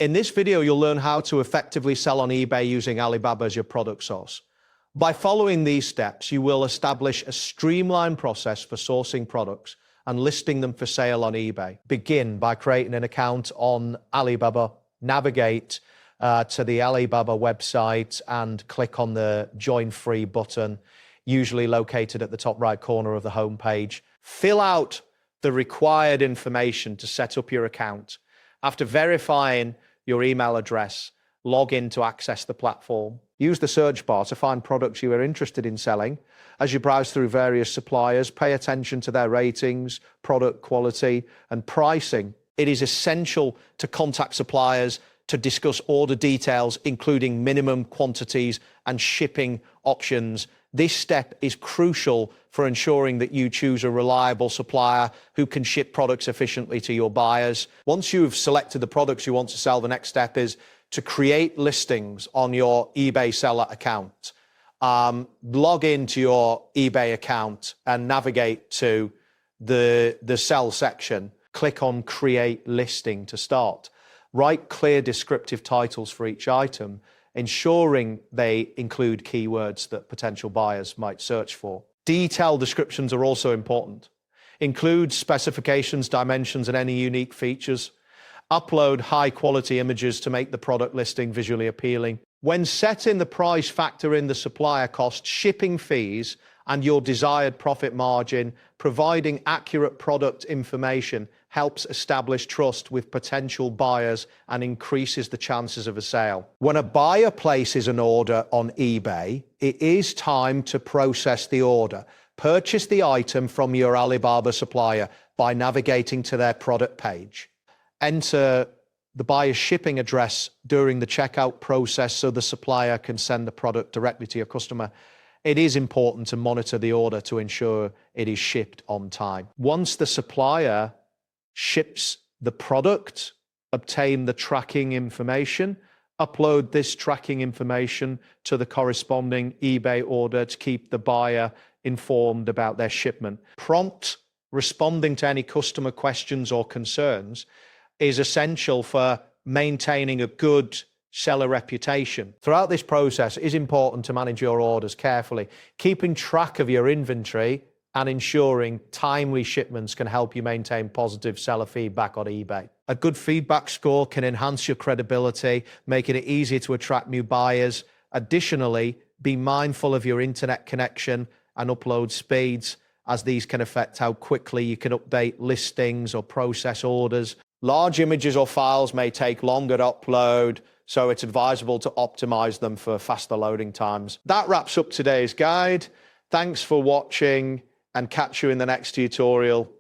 In this video, you'll learn how to effectively sell on eBay using Alibaba as your product source. By following these steps, you will establish a streamlined process for sourcing products and listing them for sale on eBay. Begin by creating an account on Alibaba, navigate to the Alibaba website and click on the Join Free button, usually located at the top right corner of the homepage. Fill out the required information to set up your account. After verifying your email address, log in to access the platform. Use the search bar to find products you are interested in selling. As you browse through various suppliers, pay attention to their ratings, product quality, and pricing. It is essential to contact suppliers to discuss order details, including minimum quantities and shipping options. This step is crucial for ensuring that you choose a reliable supplier who can ship products efficiently to your buyers. Once you've selected the products you want to sell, the next step is to create listings on your eBay seller account. Log into your eBay account and navigate to the sell section. Click on Create Listing to start. Write clear descriptive titles for each item, ensuring they include keywords that potential buyers might search for. Detailed descriptions are also important. Include specifications, dimensions, and any unique features. Upload high-quality images to make the product listing visually appealing. When setting the price, factor in the supplier cost, shipping fees, and your desired profit margin. Providing accurate product information helps establish trust with potential buyers and increases the chances of a sale. When a buyer places an order on eBay, it is time to process the order. Purchase the item from your Alibaba supplier by navigating to their product page. Enter the buyer's shipping address during the checkout process so the supplier can send the product directly to your customer. It is important to monitor the order to ensure it is shipped on time. Once the supplier ships the product, obtain the tracking information, upload this tracking information to the corresponding eBay order to keep the buyer informed about their shipment. Prompt responding to any customer questions or concerns is essential for maintaining a good seller reputation. Throughout this process, it is important to manage your orders carefully. Keeping track of your inventory and ensuring timely shipments can help you maintain positive seller feedback on eBay. A good feedback score can enhance your credibility, making it easier to attract new buyers. Additionally, be mindful of your internet connection and upload speeds, as these can affect how quickly you can update listings or process orders. Large images or files may take longer to upload, so it's advisable to optimize them for faster loading times. That wraps up today's guide. Thanks for watching, and catch you in the next tutorial.